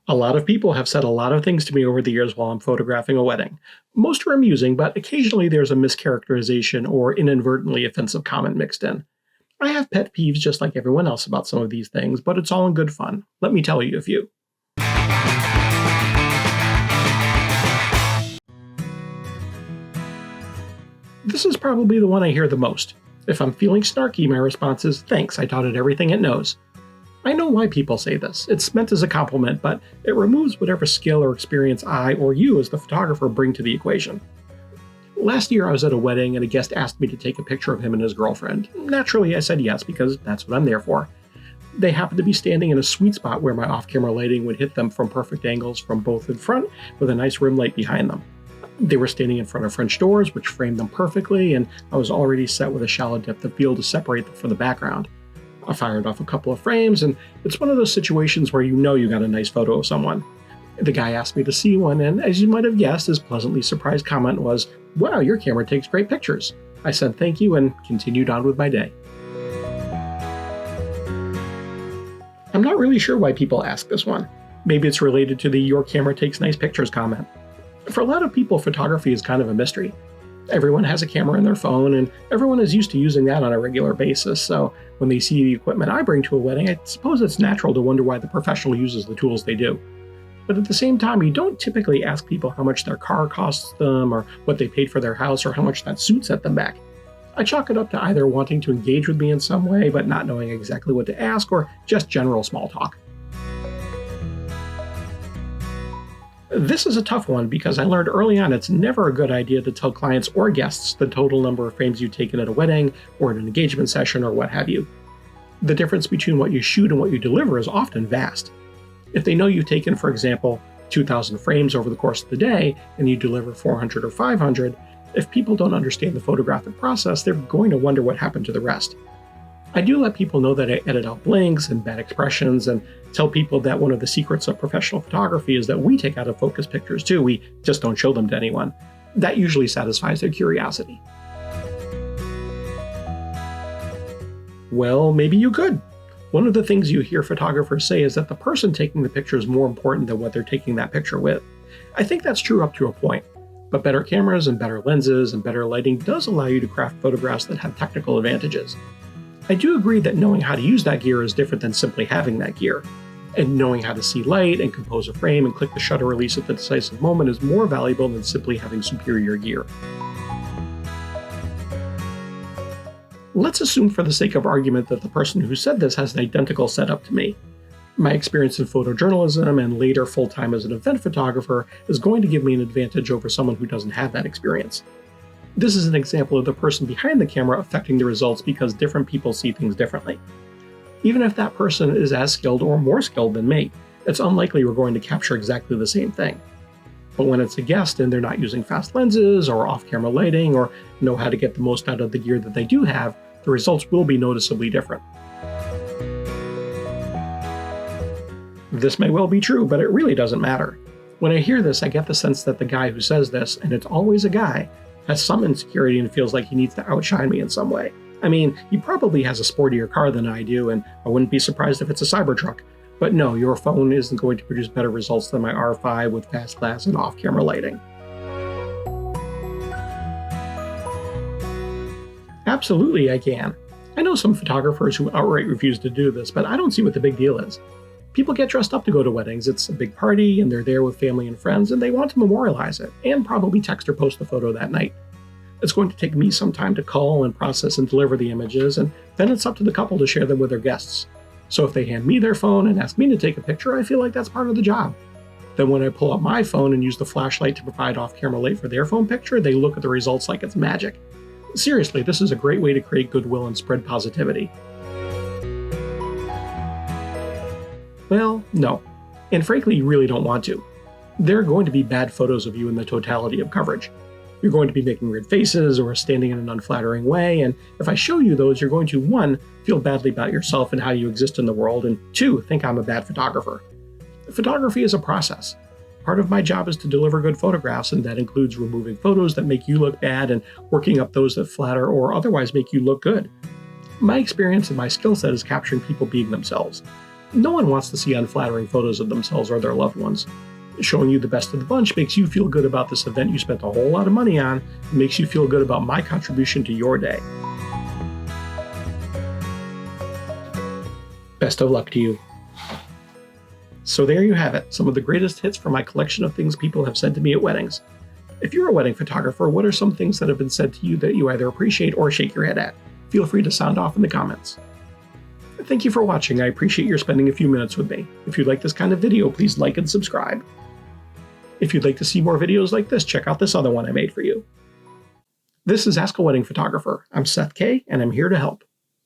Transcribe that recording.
A lot of people have said a lot of things to me over the years while I'm photographing a wedding. Most are amusing, but occasionally there's a mischaracterization or inadvertently offensive comment mixed in. I have pet peeves just like everyone else about some of these things, but it's all in good fun. Let me tell you a few. This is probably the one I hear the most. If I'm feeling snarky, my response is, "Thanks, I taught it everything it knows." I know why people say this. It's meant as a compliment, but it removes whatever skill or experience I or you as the photographer bring to the equation. Last year I was at a wedding and a guest asked me to take a picture of him and his girlfriend. Naturally I said yes because that's what I'm there for. They happened to be standing in a sweet spot where my off-camera lighting would hit them from perfect angles from both in front with a nice rim light behind them. They were standing in front of French doors, which framed them perfectly, and I was already set with a shallow depth of field to separate them from the background. I fired off a couple of frames, and it's one of those situations where you know you got a nice photo of someone. The guy asked me to see one, and as you might have guessed, his pleasantly surprised comment was, "Wow, your camera takes great pictures." I said thank you and continued on with my day. I'm not really sure why people ask this one. Maybe it's related to the "your camera takes nice pictures" comment. For a lot of people, photography is kind of a mystery. Everyone has a camera in their phone, and everyone is used to using that on a regular basis, so when they see the equipment I bring to a wedding, I suppose it's natural to wonder why the professional uses the tools they do. But at the same time, you don't typically ask people how much their car costs them, or what they paid for their house, or how much that suit set them back. I chalk it up to either wanting to engage with me in some way, but not knowing exactly what to ask, or just general small talk. This is a tough one because I learned early on it's never a good idea to tell clients or guests the total number of frames you've taken at a wedding or at an engagement session or what have you. The difference between what you shoot and what you deliver is often vast. If they know you've taken, for example, 2,000 frames over the course of the day and you deliver 400 or 500, if people don't understand the photographic process, they're going to wonder what happened to the rest. I do let people know that I edit out blinks and bad expressions and tell people that one of the secrets of professional photography is that we take out of focus pictures too, we just don't show them to anyone. That usually satisfies their curiosity. Well, maybe you could. One of the things you hear photographers say is that the person taking the picture is more important than what they're taking that picture with. I think that's true up to a point, but better cameras and better lenses and better lighting does allow you to craft photographs that have technical advantages. I do agree that knowing how to use that gear is different than simply having that gear. And knowing how to see light and compose a frame and click the shutter release at the decisive moment is more valuable than simply having superior gear. Let's assume for the sake of argument that the person who said this has an identical setup to me. My experience in photojournalism and later full-time as an event photographer is going to give me an advantage over someone who doesn't have that experience. This is an example of the person behind the camera affecting the results because different people see things differently. Even if that person is as skilled or more skilled than me, it's unlikely we're going to capture exactly the same thing. But when it's a guest and they're not using fast lenses or off-camera lighting or know how to get the most out of the gear that they do have, the results will be noticeably different. This may well be true, but it really doesn't matter. When I hear this, I get the sense that the guy who says this, and it's always a guy, has some insecurity and feels like he needs to outshine me in some way. I mean, he probably has a sportier car than I do, and I wouldn't be surprised if it's a Cybertruck. But no, your phone isn't going to produce better results than my R5 with fast glass and off-camera lighting. Absolutely, I can. I know some photographers who outright refuse to do this, but I don't see what the big deal is. People get dressed up to go to weddings. It's a big party, and they're there with family and friends, and they want to memorialize it, and probably text or post the photo that night. It's going to take me some time to cull and process and deliver the images, and then it's up to the couple to share them with their guests. So if they hand me their phone and ask me to take a picture, I feel like that's part of the job. Then when I pull out my phone and use the flashlight to provide off-camera light for their phone picture, they look at the results like it's magic. Seriously, this is a great way to create goodwill and spread positivity. Well, no. And frankly, you really don't want to. There are going to be bad photos of you in the totality of coverage. You're going to be making weird faces or standing in an unflattering way, and if I show you those, you're going to 1. Feel badly about yourself and how you exist in the world, and 2. Think I'm a bad photographer. Photography is a process. Part of my job is to deliver good photographs, and that includes removing photos that make you look bad and working up those that flatter or otherwise make you look good. My experience and my skill set is capturing people being themselves. No one wants to see unflattering photos of themselves or their loved ones. Showing you the best of the bunch makes you feel good about this event you spent a whole lot of money on, and makes you feel good about my contribution to your day. Best of luck to you. So there you have it, some of the greatest hits from my collection of things people have said to me at weddings. If you're a wedding photographer, what are some things that have been said to you that you either appreciate or shake your head at? Feel free to sound off in the comments. Thank you for watching. I appreciate your spending a few minutes with me. If you like this kind of video, please like and subscribe. If you'd like to see more videos like this, check out this other one I made for you. This is Ask a Wedding Photographer. I'm Seth K, and I'm here to help.